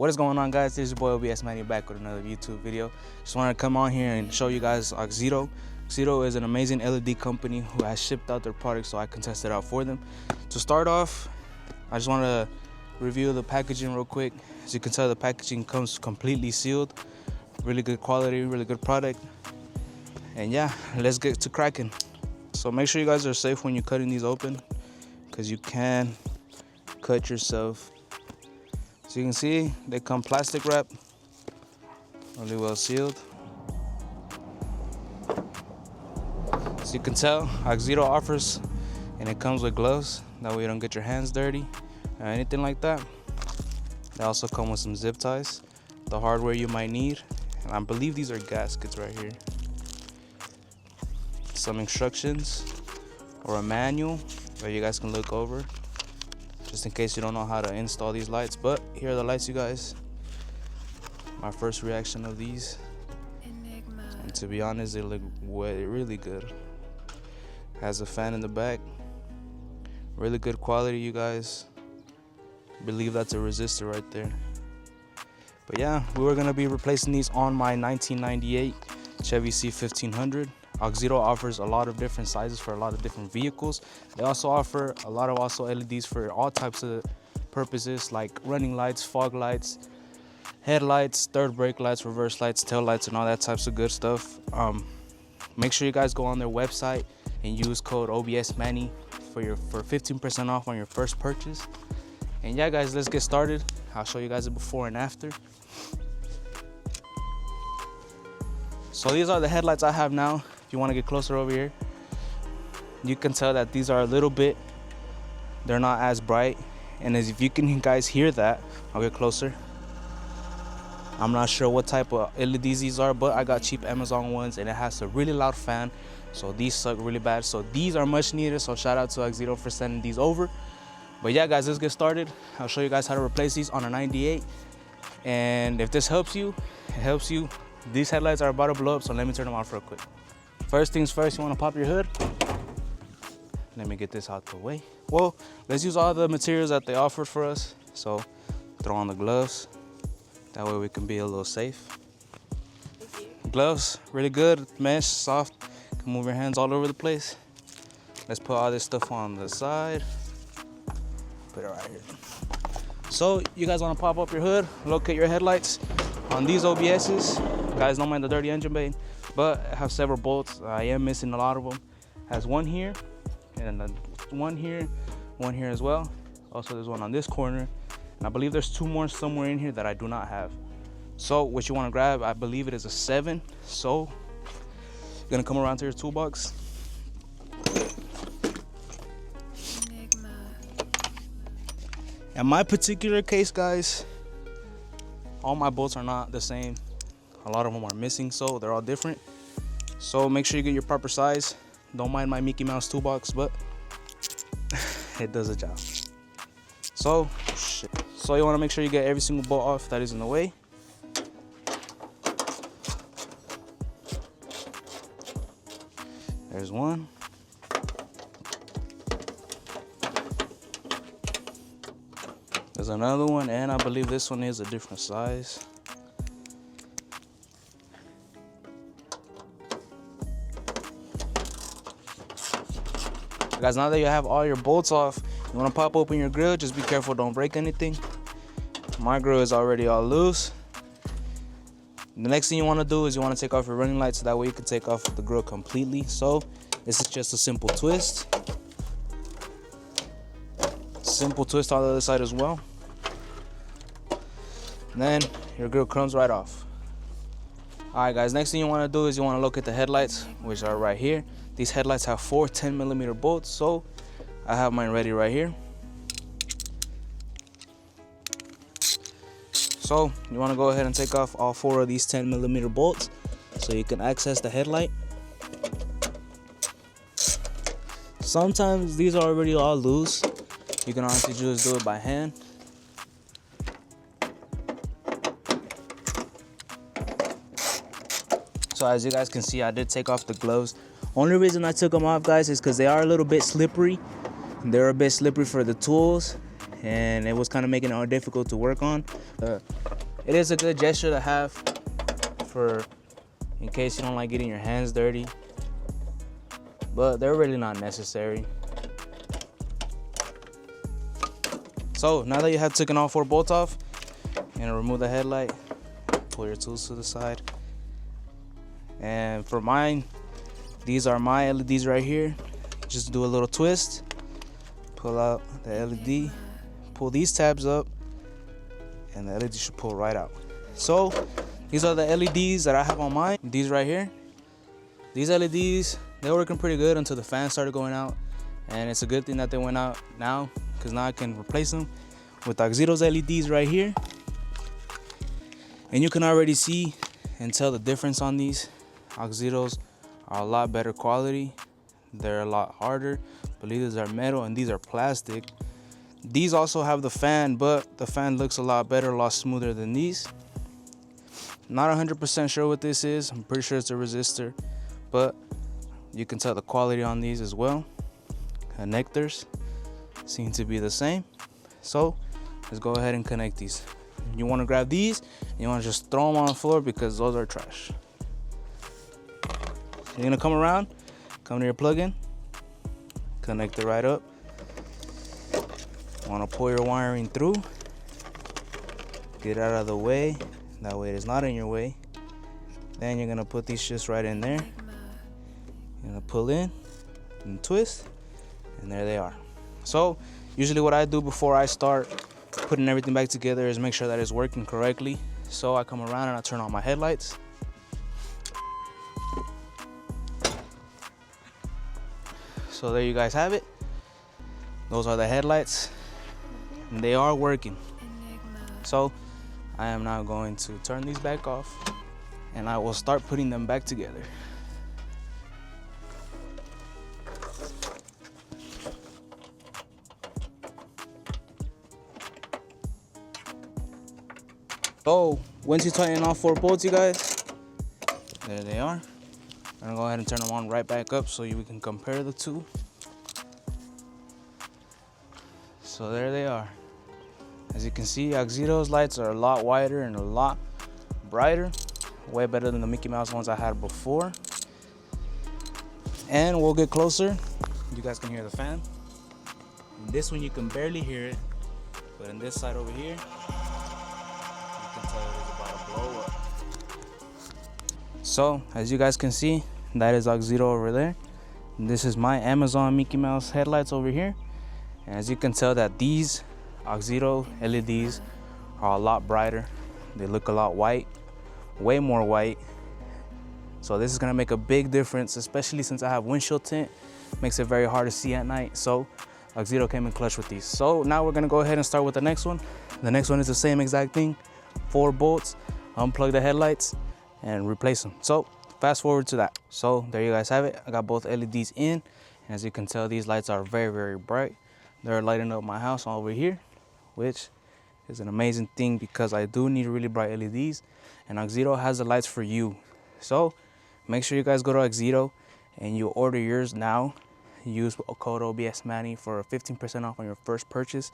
What is going on, guys? This is your boy Obsmanny back with another YouTube video. Just wanted to come on here and show you guys Auxito. Auxito is an amazing LED company who has shipped out their products so I can test it out for them. To start off, I just want to review the packaging real quick. As you can tell, the packaging comes completely sealed. Really good quality, really good product. And yeah, let's get to cracking. So make sure you guys are safe when you're cutting these open, because you can cut yourself. So you can see they come plastic wrap, really well sealed. So you can tell Auxito offers, and it comes with gloves, that way you don't get your hands dirty or anything like that. They also come with some zip ties, the hardware you might need, and I believe these are gaskets right here. Some instructions or a manual that you guys can look over, just in case you don't know how to install these lights. But here are the lights, you guys. My first reaction of these, and to be honest, they look really good. Has a fan in the back, really good quality, you guys. Believe that's a resistor right there. But yeah, we were gonna be replacing these on my 1998 Chevy C1500. Auxito offers a lot of different sizes for a lot of different vehicles. They also offer a lot of LEDs for all types of purposes, like running lights, fog lights, headlights, third brake lights, reverse lights, tail lights, and all that types of good stuff. Make sure you guys go on their website and use code Obsmanny for 15% off on your first purchase. And yeah, guys, let's get started. I'll show you guys the before and after. So these are the headlights I have now. If you want to get closer over here, you can tell that these are a little bit, they're not as bright. And as if you can guys hear that, I'll get closer. I'm not sure what type of LEDs these are, but I got cheap Amazon ones and it has a really loud fan, so these suck really bad. So these are much needed, so shout out to Auxito for sending these over. But yeah, guys, let's get started. I'll show you guys how to replace these on a 98. And if this helps you, it helps you. These headlights are about to blow up, so let me turn them off real quick. First things first, you want to pop your hood. Let me get this out the way. Well, let's use all the materials that they offered for us. So throw on the gloves. That way we can be a little safe. Gloves, really good, mesh, soft. You can move your hands all over the place. Let's put all this stuff on the side. Put it right here. So you guys want to pop up your hood, locate your headlights. On these OBSs, guys, don't mind the dirty engine bay, but I have several bolts. I am missing a lot of them. Has one here, and then one here as well. Also, there's one on this corner, and I believe there's two more somewhere in here that I do not have. So what you want to grab, I believe it is a 7. So you're gonna come around to your toolbox. In my particular case, guys, all my bolts are not the same. A lot of them are missing, so they're all different. So make sure you get your proper size. Don't mind my Mickey Mouse toolbox, but it does a job. So you want to make sure you get every single bolt off that is in the way. There's one. There's another one, and I believe this one is a different size. Guys, now that you have all your bolts off, you want to pop open your grill. Just be careful, don't break anything. My grill is already all loose. The next thing you want to do is you want to take off your running lights, so that way you can take off the grill completely. So this is just a simple twist. Simple twist on the other side as well. And then your grill comes right off. Alright, guys, next thing you want to do is you want to locate the headlights, which are right here. These headlights have 4 10mm bolts, so I have mine ready right here. So you want to go ahead and take off all 4 of these 10mm bolts so you can access the headlight. Sometimes these are already all loose. You can honestly just do it by hand. So as you guys can see, I did take off the gloves. Only reason I took them off, guys, is because they are a little bit slippery. They're a bit slippery for the tools, and it was kind of making it more difficult to work on. it is a good gesture to have for in case you don't like getting your hands dirty, but they're really not necessary. So now that you have taken all 4 bolts off, you're gonna remove the headlight, pull your tools to the side. And for mine, these are my LEDs right here. Just do a little twist, pull out the LED, pull these tabs up, and the LED should pull right out. So these are the LEDs that I have on mine. These right here. These LEDs, they're working pretty good until the fan started going out. And it's a good thing that they went out now, because now I can replace them with Auxito's LEDs right here. And you can already see and tell the difference on these. Auxitos are a lot better quality. They're a lot harder. I believe these are metal and these are plastic. These also have the fan, but the fan looks a lot better, a lot smoother than these. Not 100% sure what this is. I'm pretty sure it's a resistor, but you can tell the quality on these as well. Connectors seem to be the same. So let's go ahead and connect these. You want to grab these and you want to just throw them on the floor because those are trash. You're gonna come around, come to your plug-in, connect it right up. Want to pull your wiring through, get out of the way, that way it is not in your way. Then you're gonna put these shits right in there. You're gonna pull in and twist, and there they are. So usually what I do before I start putting everything back together is make sure that it's working correctly. So I come around and I turn on my headlights. So there you guys have it. Those are the headlights, and they are working. So I am now going to turn these back off and I will start putting them back together. So once you tighten all 4 bolts, you guys, there they are. I'm gonna go ahead and turn them on right back up so we can compare the two. So there they are. As you can see, Auxito's lights are a lot wider and a lot brighter. Way better than the Mickey Mouse ones I had before. And we'll get closer. You guys can hear the fan. In this one you can barely hear it, but in this side over here, you can tell it is about to blow up. So as you guys can see, that is Auxito over there. And this is my Amazon Mickey Mouse headlights over here. And as you can tell that these Auxito LEDs are a lot brighter. They look a lot white, way more white. So this is gonna make a big difference, especially since I have windshield tint. Makes it very hard to see at night. So Auxito came in clutch with these. So now we're gonna go ahead and start with the next one. The next one is the same exact thing. 4 bolts, unplug the headlights and replace them. So fast forward to that. So there you guys have it. I got both LEDs in. And as you can tell, these lights are very, very bright. They're lighting up my house over here, which is an amazing thing because I do need really bright LEDs, and Auxito has the lights for you. So make sure you guys go to Auxito and you order yours now. Use code Obsmanny for 15% off on your first purchase.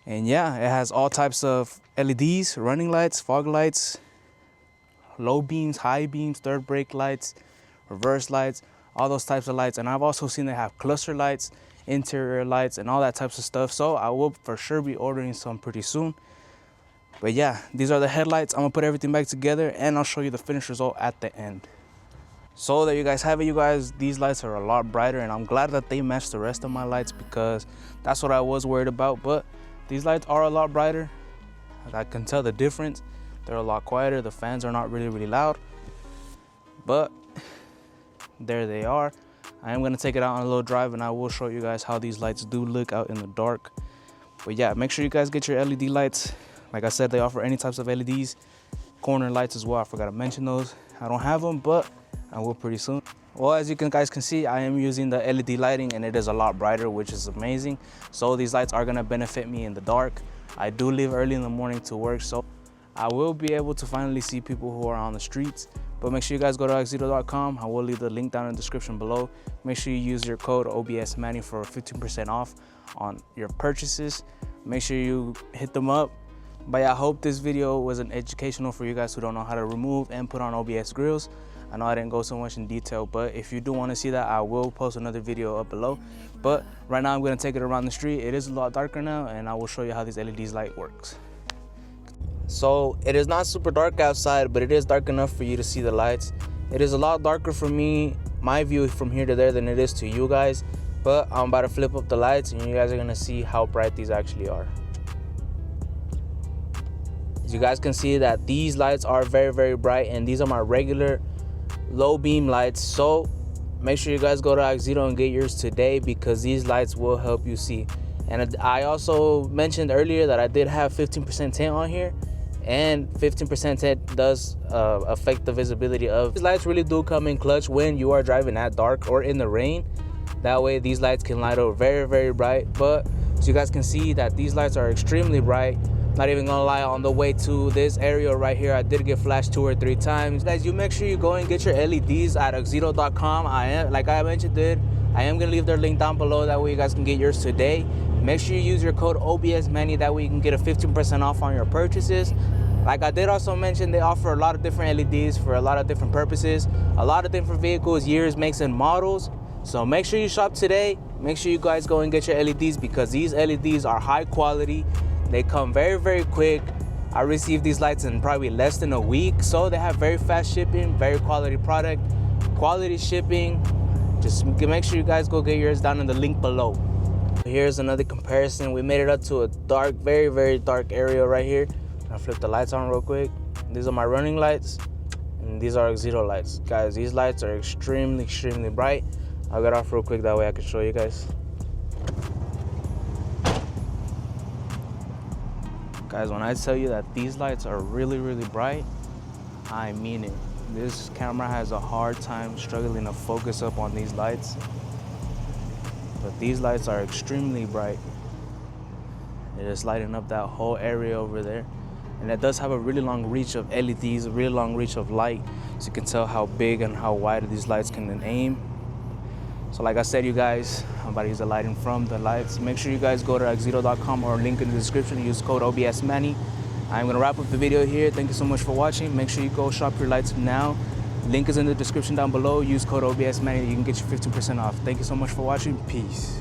And yeah, it has all types of LEDs, running lights, fog lights, low beams, high beams, third brake lights, reverse lights, all those types of lights. And I've also seen they have cluster lights, interior lights, and all that types of stuff. So I will for sure be ordering some pretty soon. But yeah, these are the headlights. I'm gonna put everything back together and I'll show you the finished result at the end. So there you guys have it, you guys. These lights are a lot brighter and I'm glad that they match the rest of my lights because that's what I was worried about. But these lights are a lot brighter. I can tell the difference. They're a lot quieter. The fans are not really, really loud. But there they are. I am gonna take it out on a little drive and I will show you guys how these lights do look out in the dark. But yeah, make sure you guys get your LED lights. Like I said, they offer any types of LEDs, corner lights as well. I forgot to mention those. I don't have them, but I will pretty soon. Well, as you guys can see, I am using the LED lighting and it is a lot brighter, which is amazing. So these lights are gonna benefit me in the dark. I do leave early in the morning to work, so I will be able to finally see people who are on the streets. But make sure you guys go to Auxito.com. I will leave the link down in the description below. Make sure you use your code OBSManny for 15% off on your purchases. Make sure you hit them up, But yeah, I hope this video was an educational for you guys who don't know how to remove and put on OBS grills. I know I didn't go so much in detail, but if you do want to see that, I will post another video up below. But right now I'm going to take it around the street. It is a lot darker now, and I will show you how these LEDs light works. So it is not super dark outside, but it is dark enough for you to see the lights. It is a lot darker for me, my view from here to there, than it is to you guys. But I'm about to flip up the lights and you guys are going to see how bright these actually are. As you guys can see that these lights are very, very bright, and these are my regular low beam lights. So make sure you guys go to Auxito and get yours today, because these lights will help you see. And I also mentioned earlier that I did have 15% tint on here, and 15% tint does affect the visibility of these lights. Really do come in clutch when you are driving at dark or in the rain. That way these lights can light up very, very bright. But so you guys can see that these lights are extremely bright. Not even gonna lie, on the way to this area right here, I did get flashed 2 or 3 times. Guys, you make sure you go and get your LEDs at Auxito.com. Like I mentioned, I am gonna leave their link down below. That way you guys can get yours today. Make sure you use your code Obsmanny. That way you can get a 15% off on your purchases. Like I did also mention, they offer a lot of different LEDs for a lot of different purposes, a lot of different vehicles, years, makes, and models. So make sure you shop today. Make sure you guys go and get your LEDs, because these LEDs are high quality. They come very, very quick. I received these lights in probably less than a week. So they have very fast shipping, very quality product, quality shipping. Just make sure you guys go get yours down in the link below. Here's another comparison. We made it up to a dark, very, very dark area right here. I'll flip the lights on real quick. These are my running lights, and these are Auxito lights. Guys, these lights are extremely, extremely bright. I'll get off real quick, that way I can show you guys. Guys, when I tell you that these lights are really, really bright, I mean it. This camera has a hard time struggling to focus up on these lights, but these lights are extremely bright. It is lighting up that whole area over there. And it does have a really long reach of LEDs, a really long reach of light, so you can tell how big and how wide these lights can aim. So like I said, you guys, I'm about to use the lighting from the lights. Make sure you guys go to Auxito.com or link in the description. Use code Obsmanny. I'm going to wrap up the video here. Thank you so much for watching. Make sure you go shop your lights now. Link is in the description down below. Use code Obsmanny. You can get your 15% off. Thank you so much for watching. Peace.